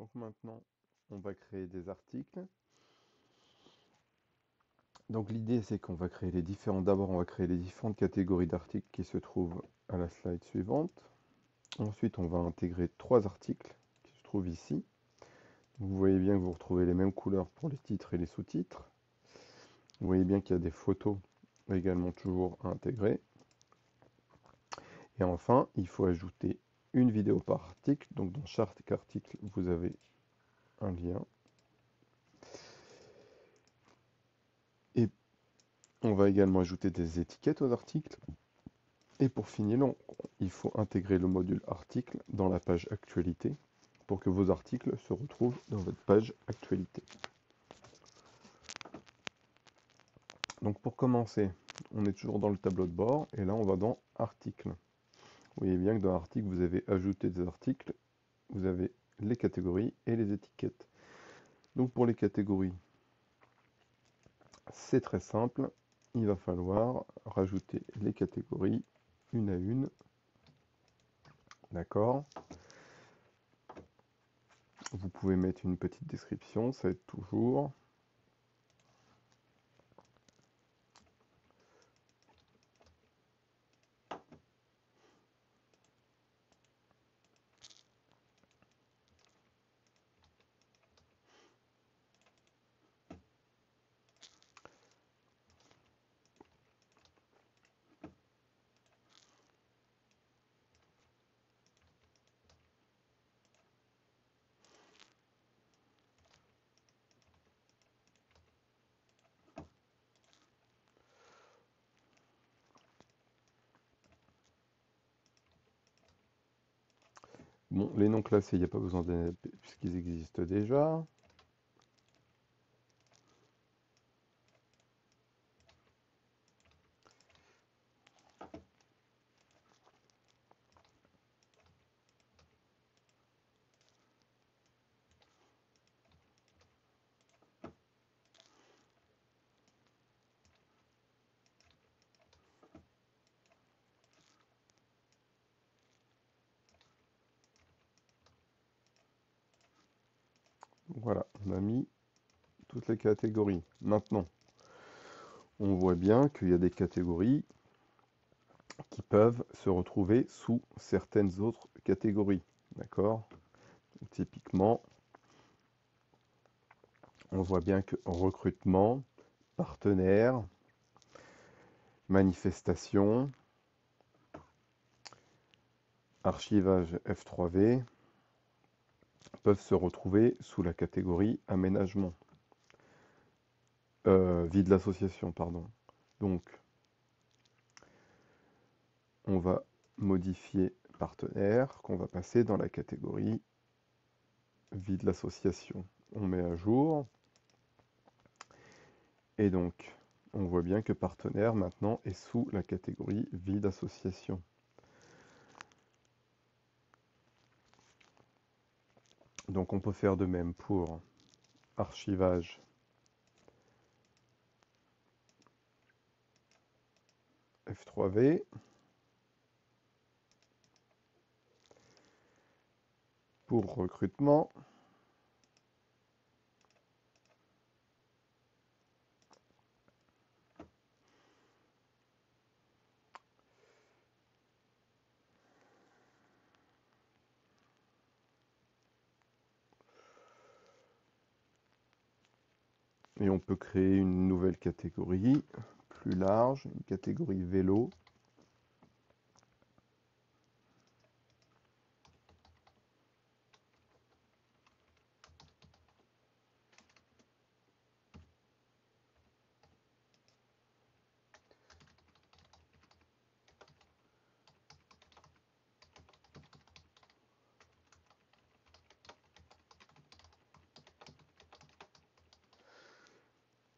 Donc maintenant, on va créer des articles. Donc l'idée, c'est qu'on va créer les différents. D'abord, on va créer les différentes catégories d'articles qui se trouvent à la slide suivante. Ensuite, on va intégrer 3 articles qui se trouvent ici. Vous voyez bien que vous retrouvez les mêmes couleurs pour les titres et les sous-titres. Vous voyez bien qu'il y a des photos également toujours à intégrer. Et enfin, il faut ajouter une vidéo par article. Donc dans chaque article, vous avez un lien. Et on va également ajouter des étiquettes aux articles. Et pour finir, il faut intégrer le module article dans la page actualité pour que vos articles se retrouvent dans votre page actualité. Donc pour commencer, on est toujours dans le tableau de bord et là on va dans articles. Vous voyez bien que dans l'article, vous avez ajouté des articles, vous avez les catégories et les étiquettes. Donc pour les catégories, c'est très simple. Il va falloir rajouter les catégories une à une. D'accord. Vous pouvez mettre une petite description, ça aide toujours. Bon, les noms classés, il n'y a pas besoin puisqu'ils existent déjà. Voilà, on a mis toutes les catégories. Maintenant, on voit bien qu'il y a des catégories qui peuvent se retrouver sous certaines autres catégories. D'accord? Typiquement, on voit bien que recrutement, partenaire, manifestation, archivage F3V peuvent se retrouver sous la catégorie aménagement. Vie de l'association, pardon. Donc, on va modifier partenaire, qu'on va passer dans la catégorie vie de l'association. On met à jour. Et donc, on voit bien que partenaire maintenant est sous la catégorie vie d'association. Donc on peut faire de même pour archivage F3V, pour recrutement, et on peut créer une nouvelle catégorie plus large, une catégorie vélo.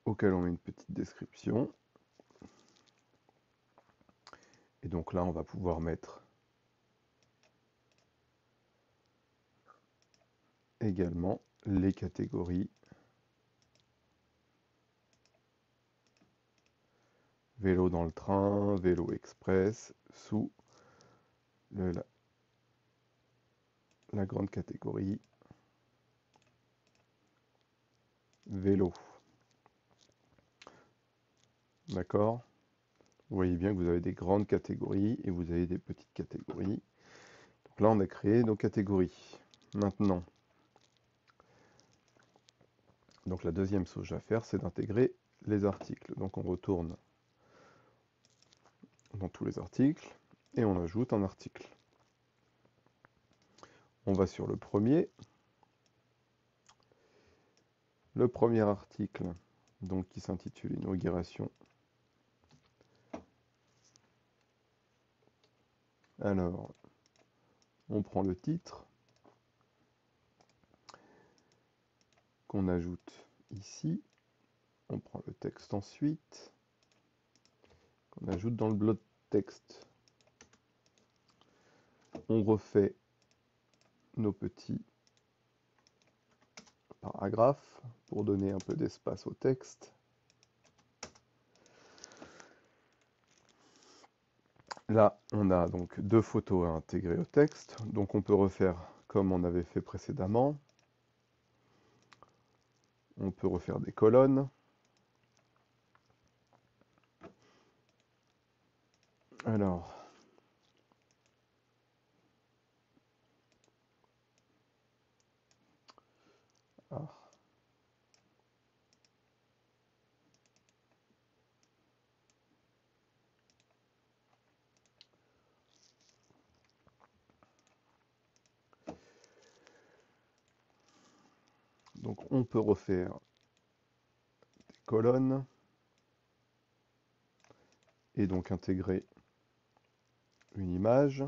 Auquel on met une petite description. Et donc là, on va pouvoir mettre également les catégories vélo dans le train, vélo express, sous la grande catégorie vélo. D'accord? Vous voyez bien que vous avez des grandes catégories et vous avez des petites catégories. Donc là, on a créé nos catégories. Maintenant, donc la deuxième chose à faire, c'est d'intégrer les articles. Donc on retourne dans tous les articles et on ajoute un article. On va sur le premier. Le premier article, donc qui s'intitule Inauguration. Alors, on prend le titre qu'on ajoute ici. On prend le texte ensuite, qu'on ajoute dans le bloc de texte. On refait nos petits paragraphes pour donner un peu d'espace au texte. Là, on a donc deux photos à intégrer au texte. Donc on peut refaire comme on avait fait précédemment. On peut refaire des colonnes. Alors, ah, donc on peut refaire des colonnes et donc intégrer une image,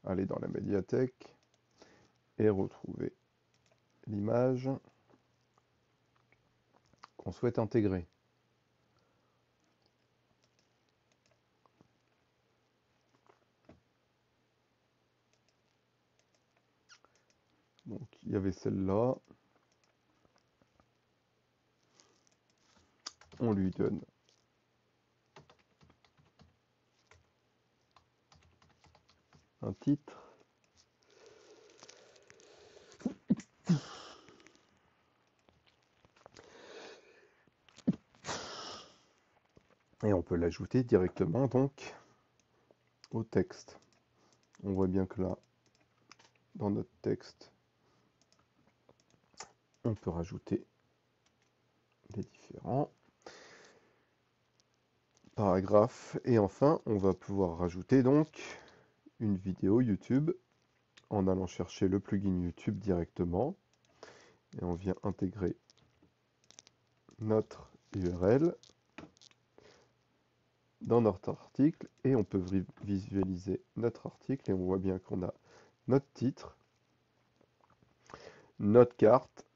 aller dans la médiathèque et retrouver l'image qu'on souhaite intégrer. Donc il y avait celle-là, on lui donne un titre. Et on peut l'ajouter directement donc au texte. On voit bien que là, dans notre texte, on peut rajouter les différents paragraphes. Et enfin, on va pouvoir rajouter donc une vidéo YouTube en allant chercher le plugin YouTube directement. Et on vient intégrer notre URL dans notre article et on peut visualiser notre article et on voit bien qu'on a notre titre, notre carte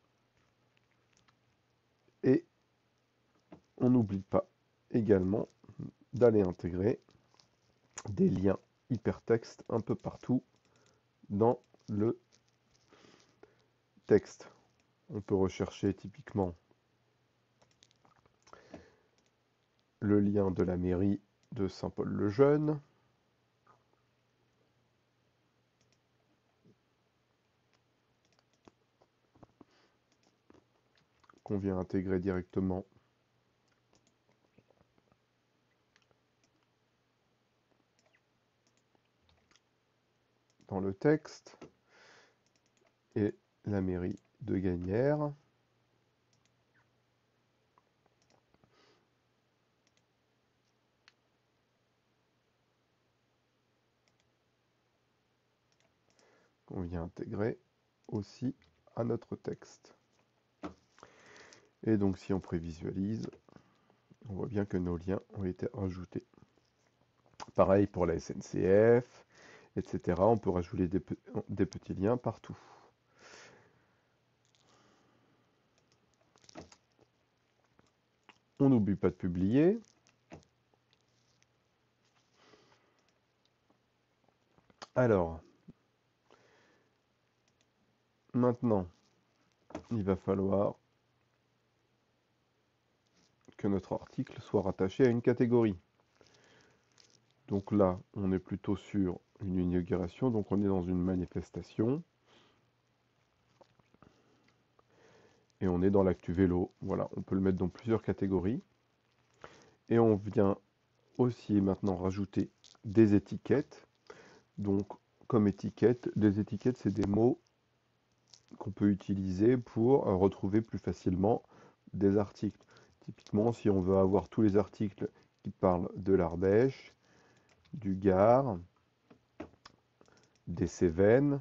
et on n'oublie pas également d'aller intégrer des liens hypertextes un peu partout dans le texte. On peut rechercher typiquement le lien de la mairie de Saint-Paul-le-Jeune. Qu'on vient intégrer directement dans le texte. Et la mairie de Gagnières. Qu'on vient intégrer aussi à notre texte. Et donc si on prévisualise, on voit bien que nos liens ont été ajoutés. Pareil pour la SNCF, etc. On peut rajouter des petits liens partout. On n'oublie pas de publier. Alors, maintenant, il va falloir que notre article soit rattaché à une catégorie. Donc là, on est plutôt sur une inauguration, donc on est dans une manifestation. et on est dans l'actu vélo. Voilà, on peut le mettre dans plusieurs catégories. Et on vient aussi maintenant rajouter des étiquettes. Donc, comme étiquette, des étiquettes, c'est des mots qu'on peut utiliser pour retrouver plus facilement des articles. Typiquement, si on veut avoir tous les articles qui parlent de l'Ardèche, du Gard, des Cévennes,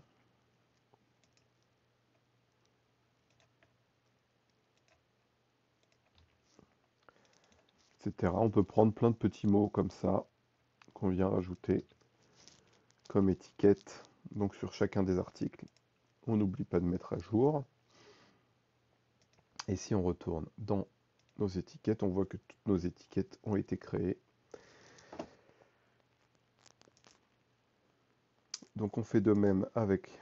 etc. On peut prendre plein de petits mots comme ça qu'on vient rajouter comme étiquette donc sur chacun des articles. On n'oublie pas de mettre à jour. Et si on retourne dans nos étiquettes, on voit que toutes nos étiquettes ont été créées. Donc on fait de même avec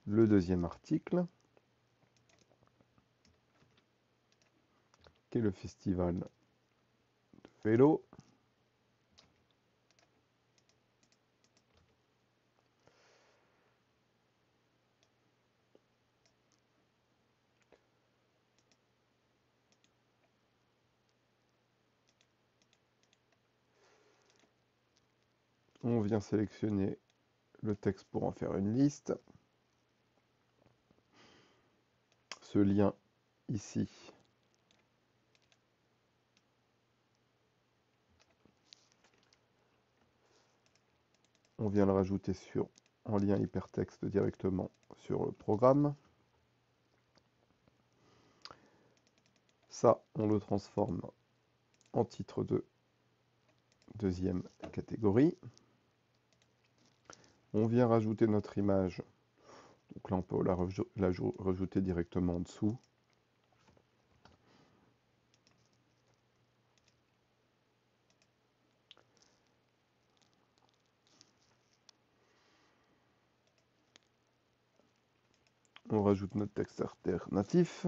le deuxième article, qui est le festival de vélo. On vient sélectionner le texte pour en faire une liste. Ce lien ici, on vient le rajouter en lien hypertexte directement sur le programme. Ça, on le transforme en titre de deuxième catégorie. On vient rajouter notre image. Donc là, on peut la rajouter directement en dessous. On rajoute notre texte alternatif.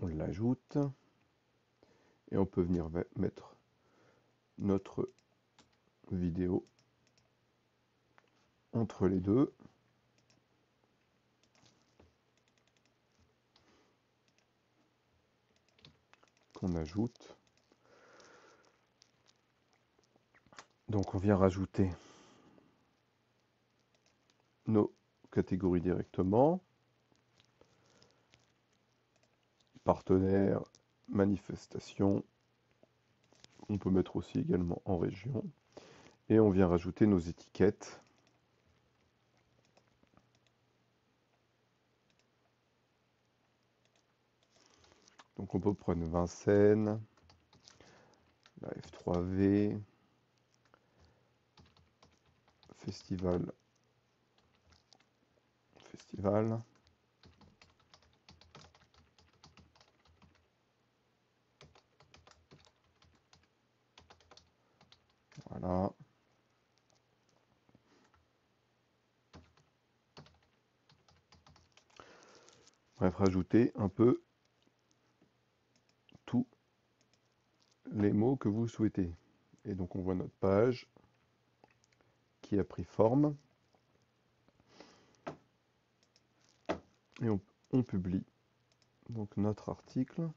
On l'ajoute. Et on peut venir mettre notre vidéo entre les deux. Qu'on ajoute. Donc on vient rajouter nos catégories directement. Partenaires, manifestations. On peut mettre aussi également en région. Et on vient rajouter nos étiquettes. Donc on peut prendre Vincennes, la F3V, festival. Voilà. Bref, rajouter un peu tous les mots que vous souhaitez. Et donc on voit notre page qui a pris forme. Et on publie donc notre article.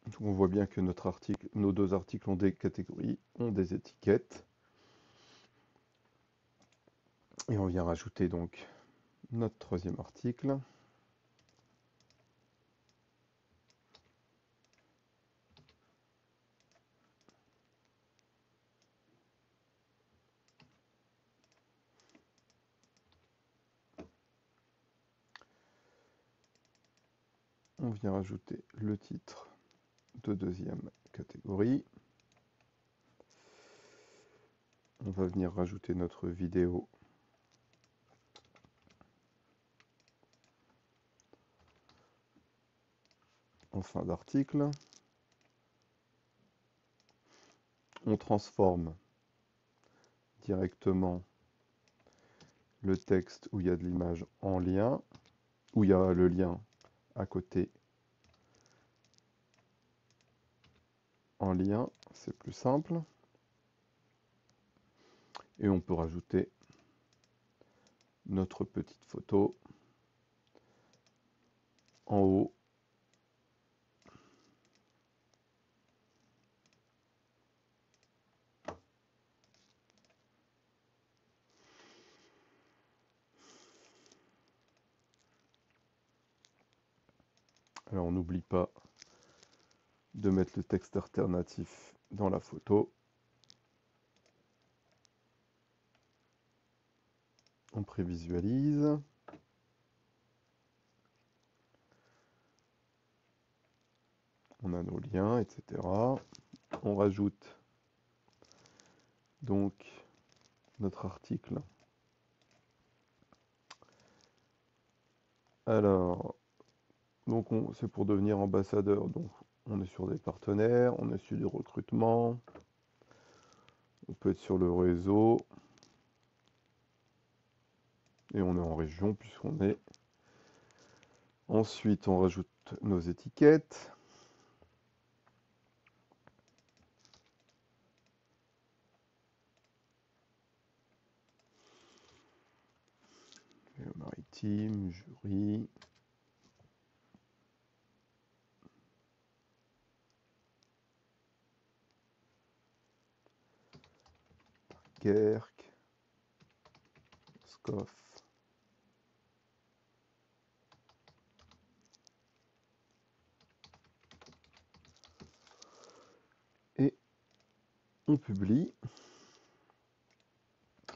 Donc on voit bien que nos deux articles ont des catégories, ont des étiquettes. Et on vient rajouter donc notre troisième article. On vient rajouter le titre de deuxième catégorie. On va venir rajouter notre vidéo en fin d'article. On transforme directement le texte où il y a de l'image en lien, où il y a le lien à côté en lien, c'est plus simple. Et on peut rajouter notre petite photo en haut. Alors on n'oublie pas de mettre le texte alternatif dans la photo. On prévisualise. On a nos liens, etc. On rajoute donc notre article. Alors, donc c'est pour devenir ambassadeur. Donc on est sur des partenaires, on est sur du recrutement, on peut être sur le réseau. Et on est en région puisqu'on est. Ensuite, on rajoute nos étiquettes. Maritime, jury. Kerk. Scoff. Et on publie.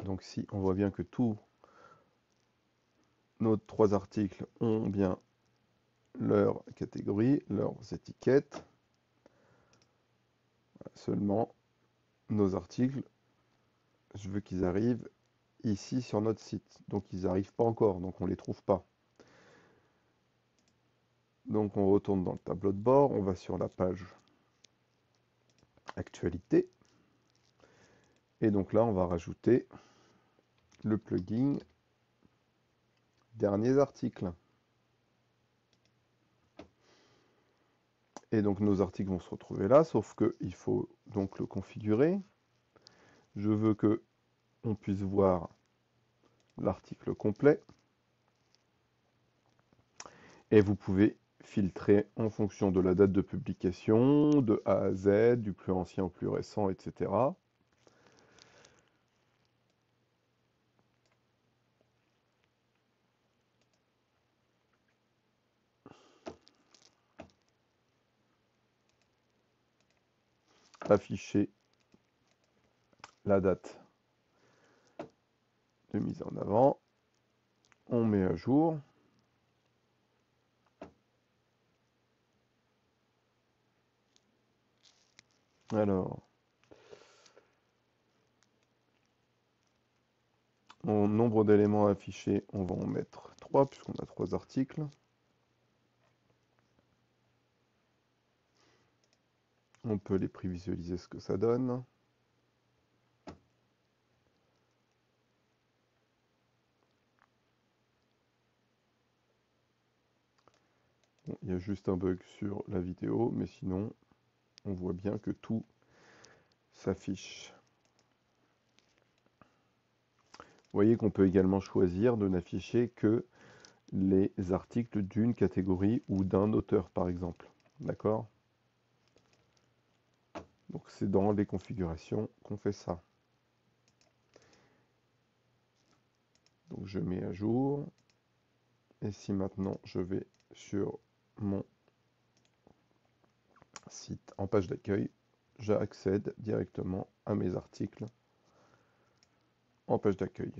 Donc si on voit bien que tous nos 3 articles ont bien leur catégorie, leurs étiquettes. Seulement, nos articles, je veux qu'ils arrivent ici sur notre site. Donc ils n'arrivent pas encore, donc on ne les trouve pas. Donc on retourne dans le tableau de bord, on va sur la page actualité. Et donc là, on va rajouter le plugin derniers articles. Et donc nos articles vont se retrouver là, sauf qu'il faut donc le configurer. Je veux que on puisse voir l'article complet. Et vous pouvez filtrer en fonction de la date de publication, de A à Z, du plus ancien au plus récent, etc. Afficher la date de mise en avant. On met à jour. Alors, en nombre d'éléments affichés, on va en mettre 3 puisqu'on a 3 articles. On peut les prévisualiser ce que ça donne. Bon, il y a juste un bug sur la vidéo, mais sinon, on voit bien que tout s'affiche. Vous voyez qu'on peut également choisir de n'afficher que les articles d'une catégorie ou d'un auteur, par exemple. D'accord? Donc c'est dans les configurations qu'on fait ça. Donc je mets à jour. Et si maintenant je vais sur mon site en page d'accueil, j'accède directement à mes articles en page d'accueil.